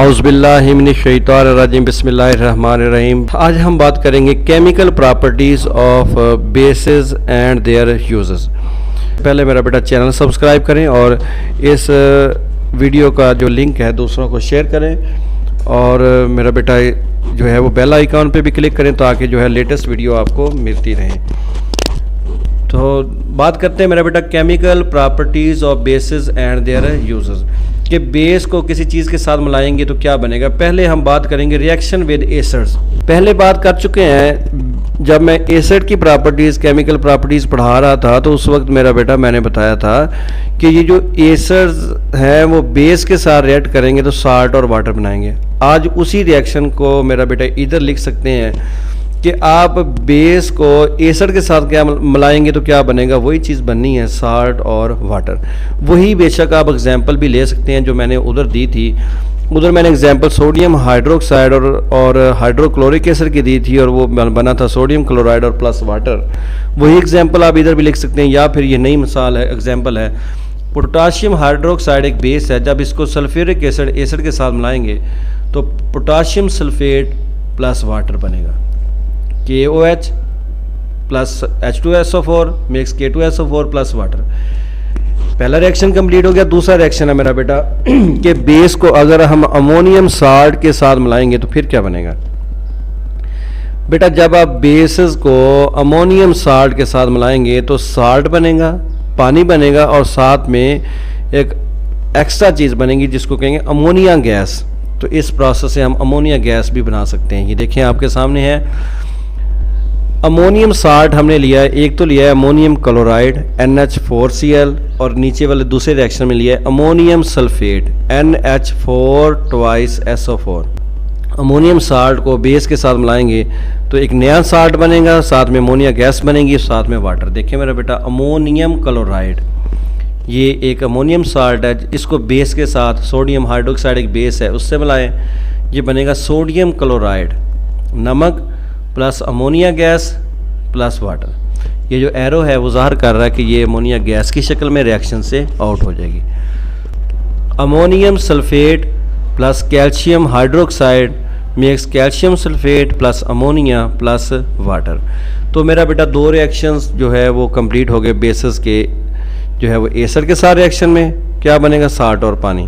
औज़ुबिल्लाहि मिनश्शैतानिर्रजीम बिस्मिल्लाहिर्रहमानिर्रहीम। आज हम बात करेंगे chemical properties of bases and there uses. पहले मेरा बेटा चैनल सब्सक्राइब करें और इस वीडियो का जो लिंक है दूसरों को शेयर करें और मेरा बेटा जो है वो बेल आइकॉन पे भी क्लिक करें ताकि जो है लेटेस्ट वीडियो आपको मिलती रहे। तो बात करते हैं मेरा बेटा chemical properties of bases and there uses कि बेस को किसी चीज़ के साथ मिलाएंगे तो क्या बनेगा। पहले हम बात करेंगे रिएक्शन विद एसिड्स। पहले बात कर चुके हैं, जब मैं एसिड की प्रॉपर्टीज़ केमिकल प्रॉपर्टीज़ पढ़ा रहा था तो उस वक्त मेरा बेटा मैंने बताया था कि ये जो एसिड्स हैं वो बेस के साथ रिएक्ट करेंगे तो साल्ट और वाटर बनाएंगे। आज उसी रिएक्शन को मेरा बेटा इधर लिख सकते हैं कि आप बेस को एसिड के साथ क्या मिलाएंगे तो क्या बनेगा, वही चीज़ बननी है साल्ट और वाटर। वही बेशक आप एग्जांपल भी ले सकते हैं जो मैंने उधर दी थी। उधर मैंने एग्जांपल सोडियम हाइड्रोक्साइड और हाइड्रोक्लोरिक एसिड की दी थी और वो बना था सोडियम क्लोराइड और प्लस वाटर। वही एग्जांपल आप इधर भी लिख सकते हैं या फिर ये नई मिसाल है, एग्जांपल है पोटाशियम हाइड्रोक्साइड एक बेस है। जब इसको सल्फ्यूरिक एसिड के साथ मिलाएंगे तो पोटाशियम सल्फेट प्लस वाटर बनेगा। KOH plus H2SO4 mix K2SO4 plus water. पहला रिएक्शन कंप्लीट हो गया। दूसरा रिएक्शन है मेरा बेटा कि बेस को अगर हम अमोनियम साल्ट के साथ मिलाएंगे तो फिर क्या बनेगा। बेटा जब आप बेसेस को अमोनियम साल्ट के साथ मिलाएंगे तो साल्ट बनेगा, पानी बनेगा और साथ में एक एक्स्ट्रा चीज़ बनेगी जिसको कहेंगे अमोनिया गैस। तो इस प्रोसेस से हम अमोनिया गैस भी बना सकते हैं। ये देखें आपके सामने है अमोनियम साल्ट हमने लिया है, एक तो लिया है अमोनियम क्लोराइड NH4Cl और नीचे वाले दूसरे रिएक्शन में लिया है ammonium sulphate NH4 twice SO4। Ammonium salt को बेस के साथ मिलाएंगे तो एक नया साल्ट बनेगा, साथ में अमोनिया गैस बनेगी, साथ में वाटर। देखिए मेरा बेटा अमोनियम क्लोराइड ये एक अमोनियम साल्ट है, इसको बेस के साथ सोडियम हाइड्रोक्साइड एक बेस है उससे मिलाएं, ये बनेगा सोडियम क्लोराइड, नमक plus ammonia gas plus water. ये जो एरो है वो ज़ाहिर कर रहा है कि ये अमोनिया गैस की शक्ल में रिएक्शन से आउट हो जाएगी। Ammonium sulphate plus calcium hydroxide mix calcium sulphate plus ammonia plus water. तो मेरा बेटा दो रिएक्शंस जो है वो कंप्लीट हो गए बेसिस के जो है वो एसिड के साथ रिएक्शन में क्या बनेगा साल्ट और पानी,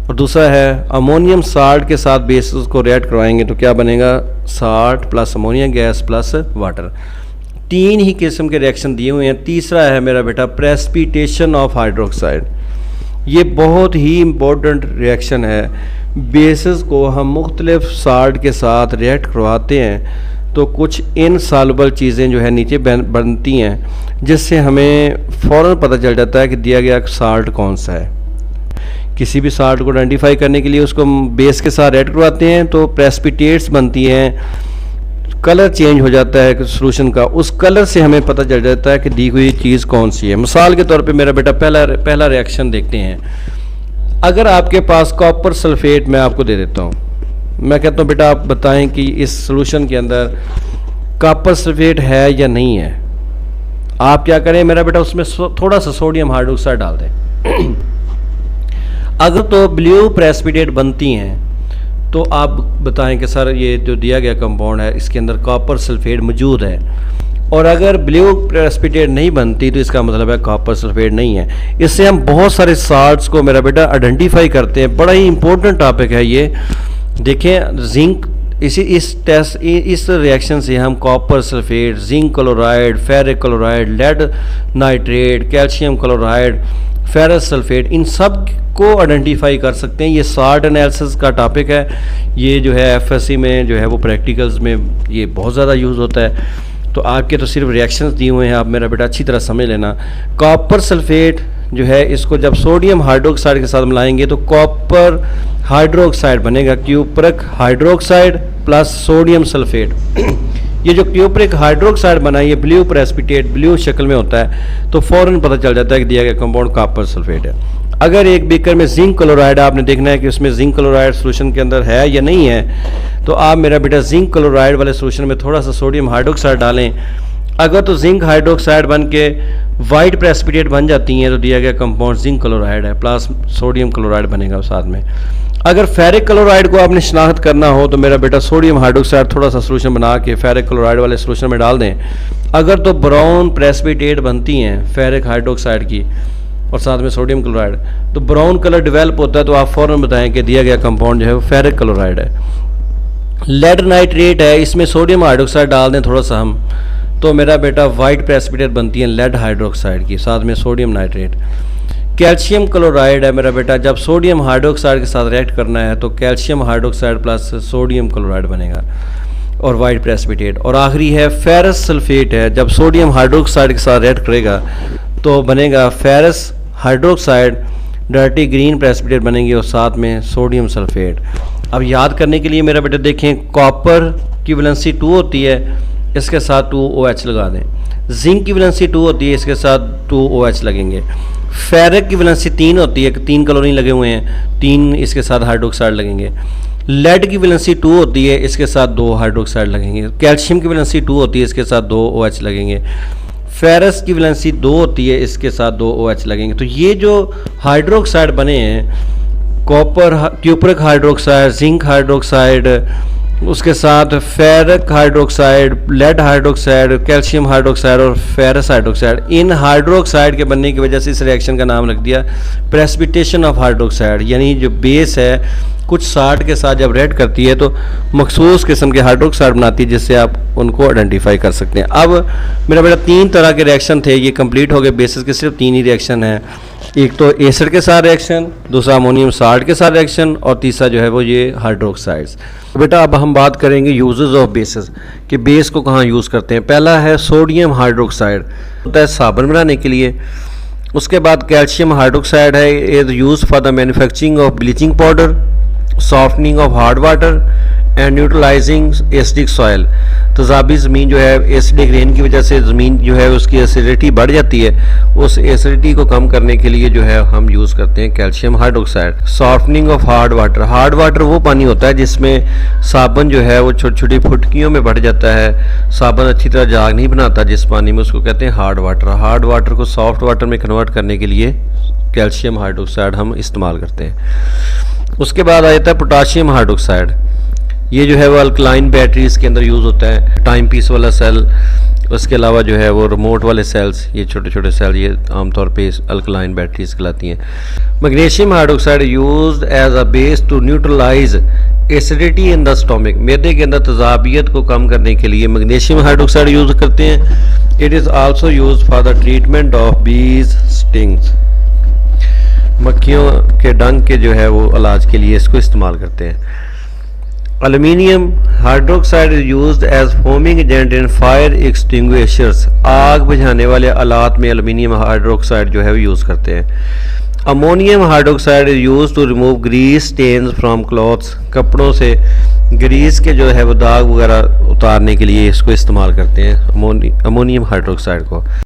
और दूसरा है अमोनियम साल्ट के साथ बेसिस को रिएक्ट करवाएंगे तो क्या बनेगा salt plus ammonia gas plus water. तीन ही किस्म के रिएक्शन दिए हुए हैं। तीसरा है मेरा बेटा प्रेसिपिटेशन ऑफ हाइड्रोक्साइड। ये बहुत ही इम्पोर्टेंट रिएक्शन है। बेसिस को हम मुख्तलिफ साल्ट के साथ रिएक्ट करवाते हैं तो कुछ इनसॉल्युबल चीज़ें जो है नीचे बनती हैं जिससे हमें फ़ौरन पता चल जाता है कि दिया गया साल्ट कौन सा है। किसी भी साल्ट को आइडेंटिफाई करने के लिए उसको बेस के साथ ऐड करवाते हैं तो प्रेसिपिटेट्स बनती हैं, कलर चेंज हो जाता है सॉल्यूशन का, उस कलर से हमें पता चल जाता है कि दी हुई चीज़ कौन सी है। मिसाल के तौर पे मेरा बेटा पहला रिएक्शन देखते हैं। अगर आपके पास कॉपर सल्फेट मैं आपको दे देता हूँ, मैं कहता हूँ बेटा आप बताएं कि इस सॉल्यूशन के अंदर कॉपर सल्फेट है या नहीं है। आप क्या करें मेरा बेटा उसमें थोड़ा सा सोडियम हाइड्रोक्साइड डाल दें। अगर तो ब्लू प्रेसिपिटेट बनती हैं तो आप बताएं कि सर ये जो दिया गया कंपाउंड है इसके अंदर कॉपर सल्फेट मौजूद है, और अगर ब्लू प्रेसिपिटेट नहीं बनती तो इसका मतलब है कॉपर सल्फेट नहीं है। इससे हम बहुत सारे साल्ट्स को मेरा बेटा आइडेंटिफाई करते हैं। बड़ा ही इंपॉर्टेंट टॉपिक है ये। देखें जिंक इस रिएक्शन से हम copper sulphate, zinc chloride, ferric chloride, lead nitrate, calcium chloride, ferrous sulphate, इन सब को आइडेंटिफाई कर सकते हैं। ये साल्ट एनालिसिस का टॉपिक है। ये जो है FSC में जो है वो प्रैक्टिकल्स में ये बहुत ज़्यादा यूज़ होता है। तो आपके तो सिर्फ रिएक्शंस दिए हुए हैं, आप मेरा बेटा अच्छी तरह समझ लेना। कॉपर सल्फेट जो है इसको जब सोडियम हाइड्रोक्साइड के साथ मिलाएंगे तो कॉपर हाइड्रोक्साइड बनेगा, cupric hydroxide plus sodium sulphate. ये जो क्यूपरिक हाइड्रोक्साइड बना ये ब्लू प्रेसिपिटेट ब्लू शक्ल में होता है तो फ़ौरन पता चल जाता है कि दिया गया कंपाउंड कॉपर सल्फेट है। अगर एक बीकर में जिंक क्लोराइड आपने देखना है कि उसमें जिंक क्लोराइड सॉल्यूशन के अंदर है या नहीं है तो आप मेरा बेटा जिंक क्लोराइड वाले सॉल्यूशन में थोड़ा सा सोडियम हाइड्रोक्साइड डालें। अगर तो जिंक हाइड्रोक्साइड बन के वाइट प्रेसिपिटेट बन जाती हैं तो दिया गया कंपाउंड जिंक क्लोराइड है प्लस सोडियम क्लोराइड बनेगा साथ में। अगर फेरिक क्लोराइड को आपने शनाख्त करना हो तो मेरा बेटा सोडियम हाइड्रोक्साइड थोड़ा सा सोल्यूशन बना के फेरिक क्लोराइड वाले सोल्यूशन में डाल दें। अगर तो ब्राउन प्रेसिपिटेट बनती हैं फेरिक हाइड्रोक्साइड की और साथ में सोडियम क्लोराइड, तो ब्राउन कलर डेवलप होता है तो आप फ़ौरन बताएं कि दिया गया कंपाउंड जो है वो फेरिक क्लोराइड है। लेड नाइट्रेट है, इसमें सोडियम हाइड्रोक्साइड डाल दें थोड़ा सा हम, तो मेरा बेटा वाइट प्रेसिपिटेट बनती है लेड हाइड्रोक्साइड की, साथ में सोडियम नाइट्रेट। कैल्शियम क्लोराइड है मेरा बेटा, जब सोडियम हाइड्रोक्साइड के साथ रिएक्ट करना है तो calcium hydroxide plus sodium chloride बनेगा और वाइट प्रेसिपिटेट। और आखिरी है फेरस सल्फेट है, जब सोडियम हाइड्रोक्साइड के साथ रिएक्ट करेगा तो बनेगा ferrous hydroxide, dirty green precipitate बनेंगे और साथ में सोडियम सल्फेट। अब याद करने के लिए मेरा बेटा देखें, कॉपर की वैलेंसी 2 होती है, इसके साथ 2OH लगा दें। जिंक की वैलेंसी 2 होती है, इसके साथ 2OH लगेंगे। फेरिक की वैलेंसी 3 होती है, 3 क्लोरीन लगे हुए हैं, 3 इसके साथ हाइड्रोक्साइड लगेंगे। लेड की वैलेंसी 2 होती है, इसके साथ 2 हाइड्रोक्साइड लगेंगे। कैल्शियम की वैलेंसी 2 होती है, इसके साथ 2OH लगेंगे। फेरस की वैलेंसी 2 होती है, इसके साथ 2OH लगेंगे। तो ये जो हाइड्रोक्साइड बने हैं, copper cupric hydroxide, zinc hydroxide, उसके साथ ferric hydroxide, lead hydroxide, calcium hydroxide और फेरस हाइड्रोक्साइड, इन हाइड्रोक्साइड के बनने की वजह से इस रिएक्शन का नाम रख दिया प्रेसिपिटेशन ऑफ हाइड्रोक्साइड। यानी जो बेस है कुछ साल्ट के साथ जब रिएक्ट करती है तो मखसूस किस्म के हाइड्रोक्साइड बनाती है, जिससे आप उनको आइडेंटिफाई कर सकते हैं। अब मेरा बेटा 3 तरह के रिएक्शन थे, ये कंप्लीट हो गए। बेसिस के सिर्फ 3 ही रिएक्शन हैं, एक तो एसिड के साथ रिएक्शन, दूसरा अमोनियम साल्ट के साथ रिएक्शन और तीसरा जो है वो ये हाइड्रोक्साइड्स। बेटा अब हम बात करेंगे यूजेस ऑफ बेसिस, कि बेस को कहाँ यूज़ करते हैं। पहला है सोडियम हाइड्रोक्साइड, होता है साबुन बनाने के लिए। उसके बाद कैल्शियम हाइड्रोक्साइड है, is use for the manufacturing of bleaching powder, softening of hard water and neutralising acidic soil. तेजाबी ज़मीन जो है एसिडिक रेन की वजह से ज़मीन जो है उसकी एसिडिटी बढ़ जाती है, उस एसिडिटी को कम करने के लिए जो है हम यूज़ करते हैं calcium hydroxide. Softening of hard water, hard water वो पानी होता है जिसमें साबुन जो है वो छोटी छोटी फुटकियों में बढ़ जाता है, साबुन अच्छी तरह जाग नहीं बनाता जिस पानी में, उसको कहते हैं हार्ड वाटर। हार्ड वाटर को सॉफ्ट वाटर में कन्वर्ट करने के लिए कैल्शियम हाइड्रोक्साइड हम इस्तेमाल करते हैं। उसके बाद आ जाता है पोटाशियम हाइड्रोक्साइड, ये जो है वो अल्कलाइन बैटरीज के अंदर यूज़ होता है, टाइम पीस वाला सेल, उसके अलावा जो है वो रिमोट वाले सेल्स, ये छोटे छोटे सेल, ये आमतौर पे अल्कलाइन बैटरीज कहलाती हैं। Magnesium hydroxide used as a base to neutralize acidity in the stomach, मैदे के अंदर तेजाबियत को कम करने के लिए मैग्नीशियम हाइड्रोक्साइड यूज़ करते हैं। It is also use for the treatment of बीज स्टिंग्स, मक्खियों के डंक के जो है वो इलाज के लिए इसको इस्तेमाल करते हैं। Aluminium hydroxide is used as foaming agent in fire extinguishers, आग बुझाने वाले आलात में एल्यूमिनियम हाइड्रोक्साइड जो है वो यूज़ करते हैं। Ammonium hydroxide is used to remove grease stains from clothes, कपड़ों से ग्रीस के जो है वो दाग वगैरह उतारने के लिए इसको इस्तेमाल करते हैं अमोनियम हाइड्रोक्साइड को।